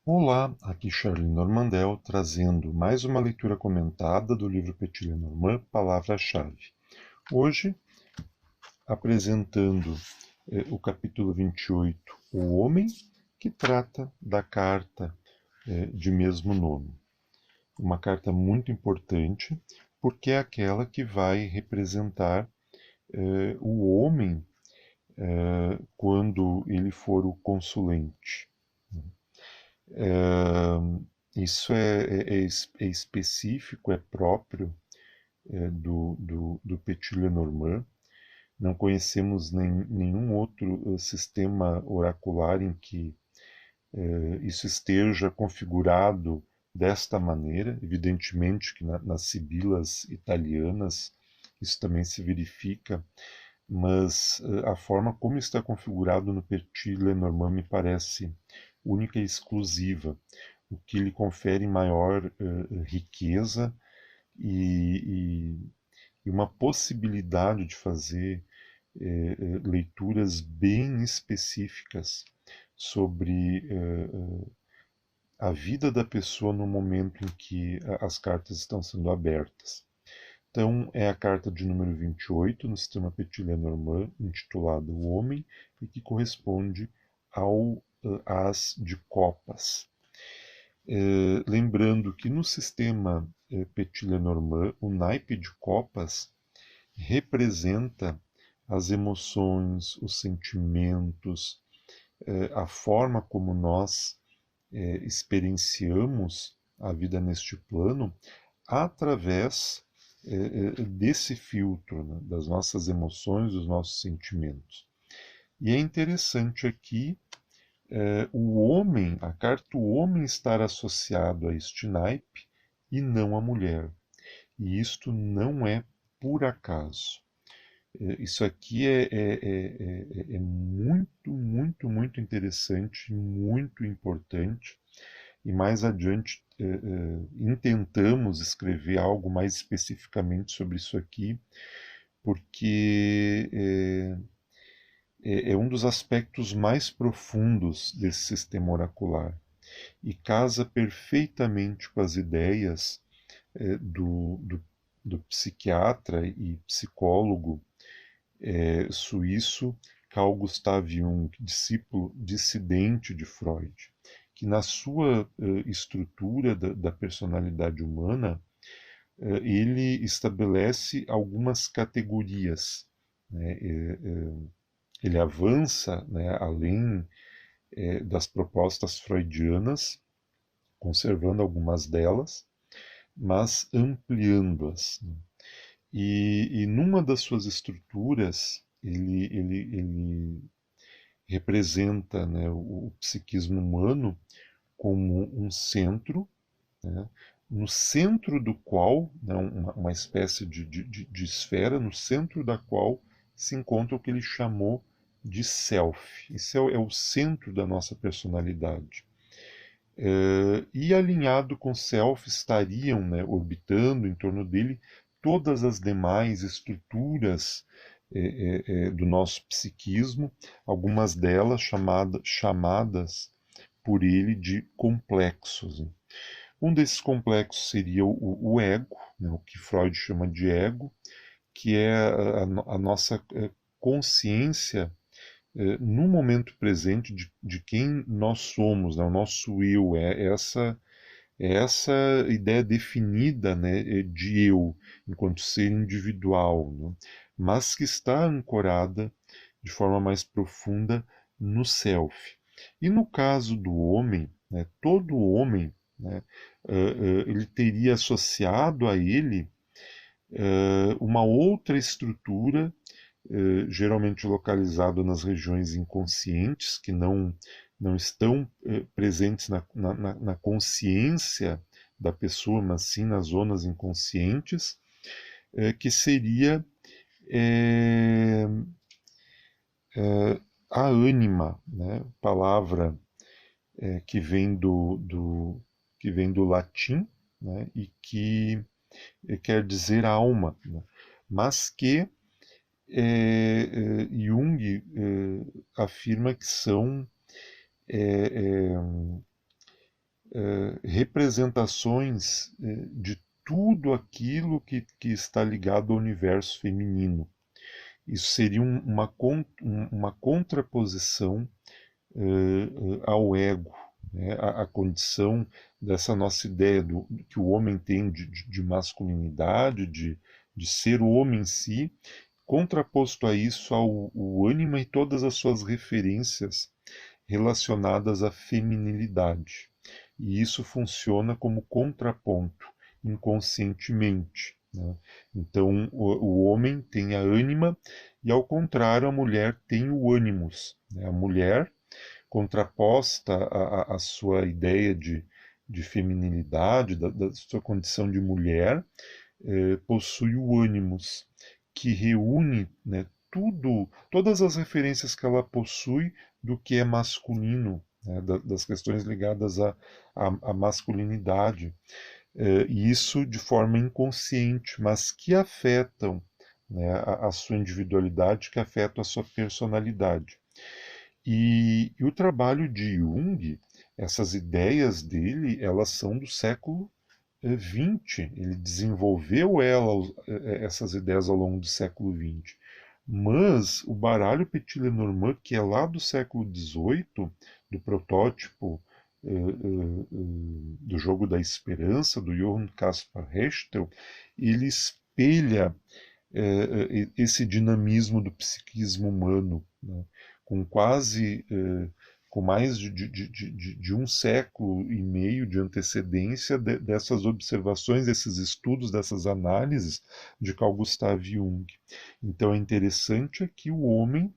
Olá, aqui Charlie Normandel trazendo mais uma leitura comentada do livro Petit Lenormand, Palavra-chave. Hoje, apresentando o capítulo 28, O Homem, que trata da carta de mesmo nome. Uma carta muito importante, porque é aquela que vai representar o homem quando ele for o consulente. Isso é específico, é próprio do Petit Lenormand. Não conhecemos nenhum outro sistema oracular em que isso esteja configurado desta maneira. Evidentemente que nas sibilas italianas isso também se verifica, mas a forma como está configurado no Petit Lenormand me parece única e exclusiva, o que lhe confere maior riqueza e, e uma possibilidade de fazer leituras bem específicas sobre a vida da pessoa no momento em que as cartas estão sendo abertas. Então, é a carta de número 28 no sistema Petit Lenormand, intitulada O Homem, e que corresponde ao As de Copas. Lembrando que no sistema Petit Lenormand, o naipe de copas representa as emoções, os sentimentos, a forma como nós experienciamos a vida neste plano através desse filtro, né, das nossas emoções, dos nossos sentimentos. E é interessante aqui o homem, a carta o homem estar associado a este naipe e não a mulher. E isto não é por acaso. Isso aqui é muito, muito, muito interessante, muito importante. E mais adiante intentamos escrever algo mais especificamente sobre isso aqui, porque é um dos aspectos mais profundos desse sistema oracular e casa perfeitamente com as ideias do psiquiatra e psicólogo suíço Carl Gustav Jung, discípulo dissidente de Freud, que na sua estrutura da personalidade humana, ele estabelece algumas categorias. Né? Ele avança, né, além das propostas freudianas, conservando algumas delas, mas ampliando-as. Né? E numa das suas estruturas, ele representa, né, o psiquismo humano como um centro, né, no centro do qual, né, uma espécie de esfera, no centro da qual se encontra o que ele chamou de self. Isso é o centro da nossa personalidade. E alinhado com self estariam, né, orbitando em torno dele todas as demais estruturas do nosso psiquismo, algumas delas chamadas por ele de complexos. Né. Um desses complexos seria o ego, né, o que Freud chama de ego, que é a nossa consciência no momento presente de quem nós somos, né, o nosso eu, é essa ideia definida, né, de eu, enquanto ser individual, né, mas que está ancorada de forma mais profunda no self. E no caso do homem, né, todo homem, né, ele teria associado a ele uma outra estrutura, geralmente localizada nas regiões inconscientes, que não estão presentes na consciência da pessoa, mas sim nas zonas inconscientes, que seria é, a ânima, né? Palavra que vem do latim, né? E que quer dizer alma, né? Mas que Jung afirma que são representações de tudo aquilo que está ligado ao universo feminino. Isso seria uma contraposição ao ego, né? A condição dessa nossa ideia que o homem tem de masculinidade, de ser o homem em si, contraposto a isso ao o ânima e todas as suas referências relacionadas à feminilidade. E isso funciona como contraponto, inconscientemente, né? Então, o homem tem a ânima e, ao contrário, a mulher tem o ânimos, né? A mulher, contraposta à sua ideia de feminilidade, da sua condição de mulher, possui o ânimos, que reúne, né, todas as referências que ela possui do que é masculino, né, das questões ligadas à masculinidade, e isso de forma inconsciente, mas que afetam, né, a sua individualidade, que afetam a sua personalidade. E o trabalho de Jung, essas ideias dele, elas são do século XX. Ele desenvolveu essas ideias ao longo do século XX. Mas o baralho Petit-Lenormand, que é lá do século XVIII, do protótipo do Jogo da Esperança, do Johann Caspar Hechtel, ele espelha esse dinamismo do psiquismo humano, né? Com quase com mais de um século e meio de antecedência dessas observações, desses estudos, dessas análises de Carl Gustav Jung. Então é interessante aqui o homem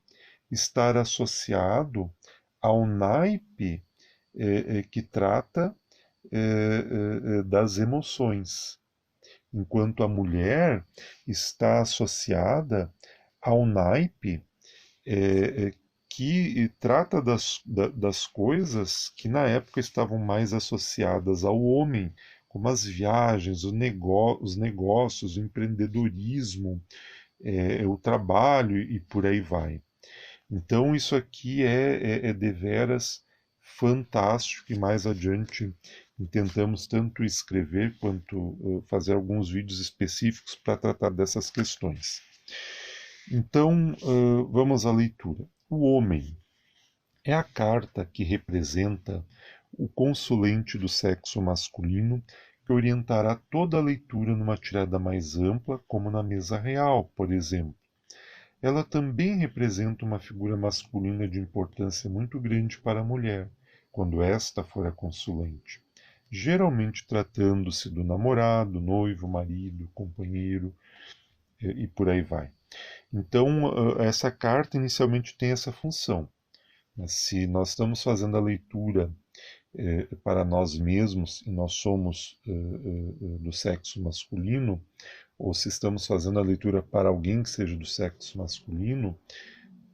estar associado ao naipe que trata das emoções, enquanto a mulher está associada ao naipe que trata das coisas que na época estavam mais associadas ao homem, como as viagens, os negócios, o empreendedorismo, o trabalho e por aí vai. Então isso aqui é deveras fantástico e mais adiante tentamos tanto escrever quanto fazer alguns vídeos específicos para tratar dessas questões. Então, vamos à leitura. O homem é a carta que representa o consulente do sexo masculino que orientará toda a leitura numa tirada mais ampla, como na mesa real, por exemplo. Ela também representa uma figura masculina de importância muito grande para a mulher, quando esta for a consulente, geralmente tratando-se do namorado, noivo, marido, companheiro e por aí vai. Então, essa carta inicialmente tem essa função. Se nós estamos fazendo a leitura para nós mesmos e nós somos do sexo masculino, ou se estamos fazendo a leitura para alguém que seja do sexo masculino,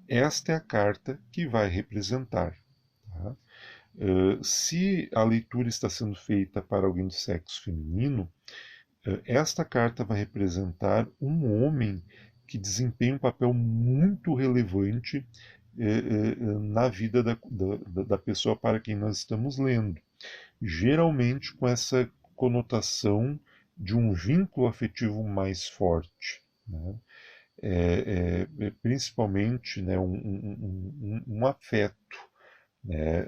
esta é a carta que vai representar. Tá? Se a leitura está sendo feita para alguém do sexo feminino, esta carta vai representar um homem que desempenha um papel muito relevante na vida da pessoa para quem nós estamos lendo. Geralmente com essa conotação de um vínculo afetivo mais forte, né? Principalmente, né, um afeto, né?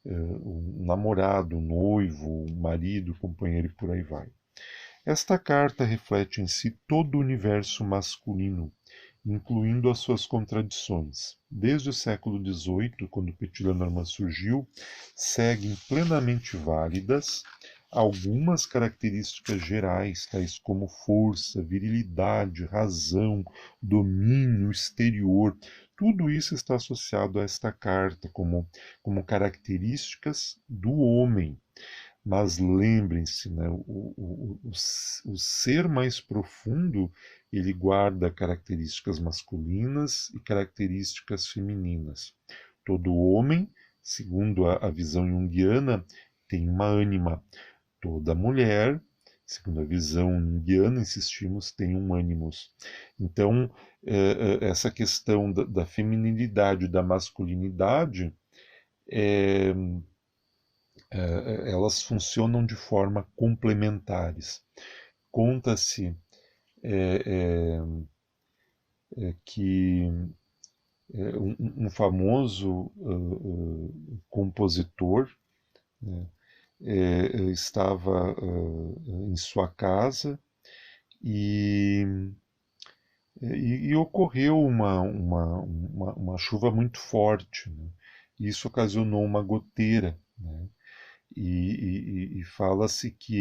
Um namorado, um noivo, um marido, companheiro e por aí vai. Esta carta reflete em si todo o universo masculino, incluindo as suas contradições. Desde o século XVIII, quando Petit-Lenormand surgiu, seguem plenamente válidas algumas características gerais, tais como força, virilidade, razão, domínio exterior. Tudo isso está associado a esta carta como características do homem. Mas lembrem-se, né, o ser mais profundo ele guarda características masculinas e características femininas. Todo homem, segundo a visão junguiana, tem uma ânima. Toda mulher, segundo a visão junguiana, insistimos, tem um ânimos. Então, essa questão da feminilidade e da masculinidade elas funcionam de forma complementares. Conta-se é, que um famoso compositor, né, estava em sua casa e, e ocorreu uma chuva muito forte, né? E isso ocasionou uma goteira, né? E fala-se que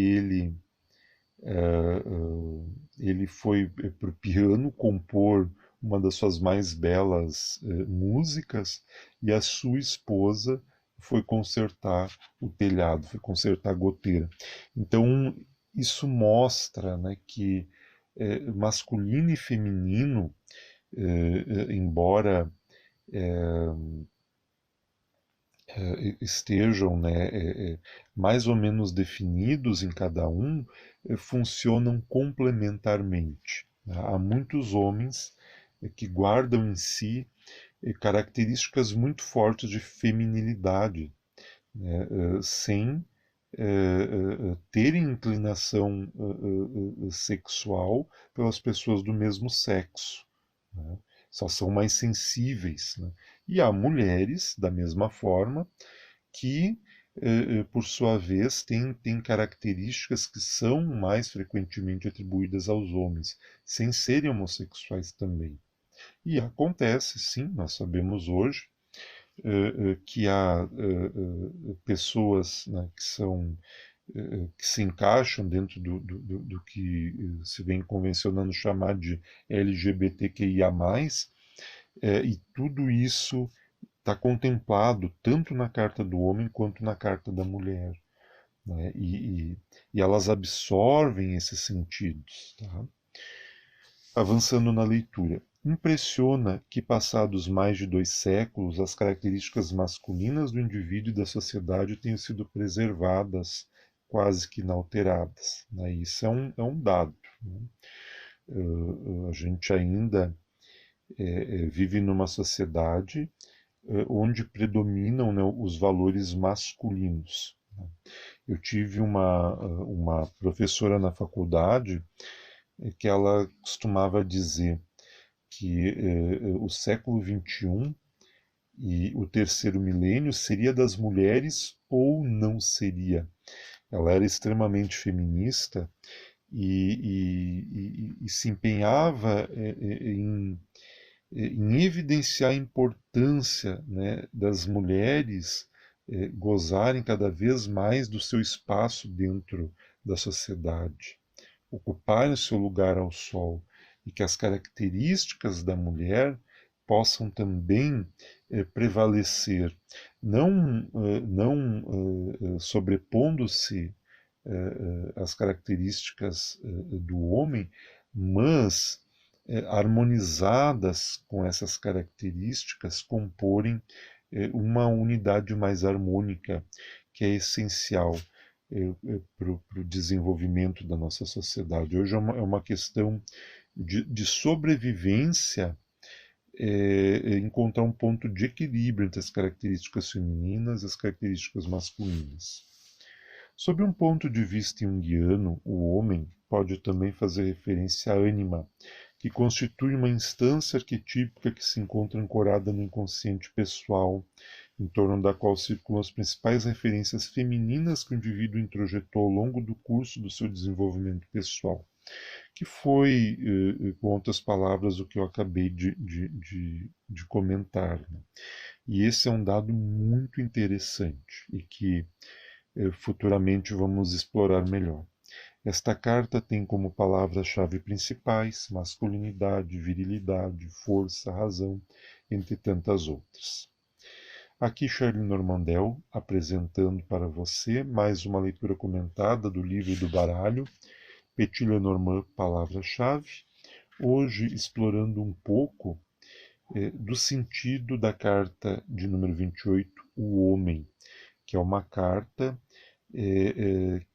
ele foi para o piano compor uma das suas mais belas músicas e a sua esposa foi consertar o telhado, foi consertar a goteira. Então, isso mostra, né, que masculino e feminino, embora estejam, né, mais ou menos definidos em cada um, funcionam complementarmente, né? Há muitos homens que guardam em si características muito fortes de feminilidade, né, sem terem inclinação sexual pelas pessoas do mesmo sexo, né? Só são mais sensíveis, né? E há mulheres, da mesma forma, que, por sua vez, têm características que são mais frequentemente atribuídas aos homens, sem serem homossexuais também. E acontece, sim, nós sabemos hoje, que há pessoas, né, que se encaixam dentro do que se vem convencionando chamar de LGBTQIA+, e tudo isso está contemplado tanto na carta do homem quanto na carta da mulher, né? E elas absorvem esses sentidos. Tá? Avançando na leitura. Impressiona que, passados mais de 2 séculos, as características masculinas do indivíduo e da sociedade tenham sido preservadas, quase que inalteradas. Né? Isso é um dado. Né? A gente ainda vive numa sociedade onde predominam, né, os valores masculinos. Né? Eu tive uma professora na faculdade que ela costumava dizer que o século XXI e o terceiro milênio seria das mulheres ou não seria. Ela era extremamente feminista e se empenhava em evidenciar a importância, né, das mulheres gozarem cada vez mais do seu espaço dentro da sociedade, ocuparem o seu lugar ao sol, e que as características da mulher possam também prevalecer, não sobrepondo-se às características do homem, mas harmonizadas com essas características, comporem uma unidade mais harmônica, que é essencial para o desenvolvimento da nossa sociedade. Hoje é uma questão de sobrevivência, encontrar um ponto de equilíbrio entre as características femininas e as características masculinas. Sob um ponto de vista junguiano, o homem pode também fazer referência à ânima, que constitui uma instância arquetípica que se encontra ancorada no inconsciente pessoal, em torno da qual circulam as principais referências femininas que o indivíduo introjetou ao longo do curso do seu desenvolvimento pessoal, que foi, com outras palavras, o que eu acabei de comentar. Né? E esse é um dado muito interessante e que futuramente vamos explorar melhor. Esta carta tem como palavras-chave principais masculinidade, virilidade, força, razão, entre tantas outras. Aqui Charlie Normandel apresentando para você mais uma leitura comentada do livro do baralho, Petit Lenormand, palavra-chave, hoje explorando um pouco do sentido da carta de número 28, O Homem, que é uma carta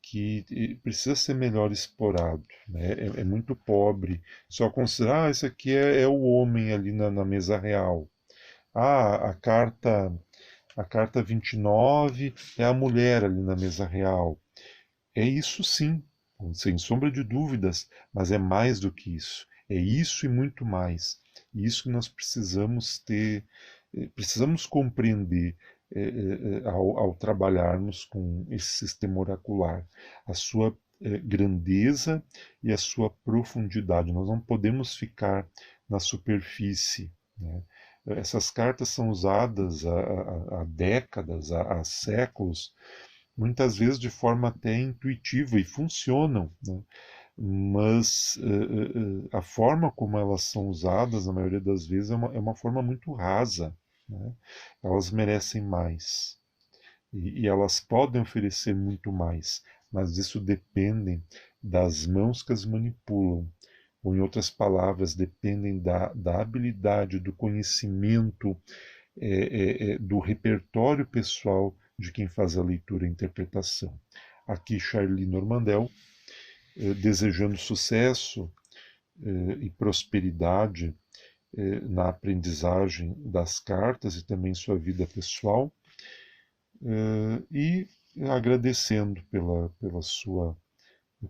que precisa ser melhor explorado. Né? É muito pobre. Só considerar, isso aqui é o homem ali na mesa real. A carta A carta 29 é a mulher ali na mesa real. É isso sim, sem sombra de dúvidas, mas é mais do que isso. É isso e muito mais. E isso que nós precisamos ter, precisamos compreender ao trabalharmos com esse sistema oracular, a sua grandeza e a sua profundidade. Nós não podemos ficar na superfície, né? Essas cartas são usadas há décadas, há séculos, muitas vezes de forma até intuitiva e funcionam, né? Mas a forma como elas são usadas, na maioria das vezes, é uma forma muito rasa, né? Elas merecem mais e elas podem oferecer muito mais, mas isso depende das mãos que as manipulam, ou em outras palavras, dependem da habilidade, do conhecimento, do repertório pessoal de quem faz a leitura e a interpretação. Aqui, Charlie Normandel, desejando sucesso e prosperidade na aprendizagem das cartas e também sua vida pessoal, e agradecendo pela sua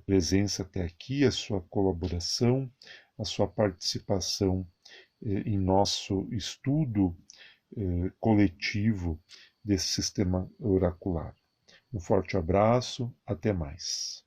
presença até aqui, a sua colaboração, a sua participação em nosso estudo coletivo desse sistema oracular. Um forte abraço, até mais.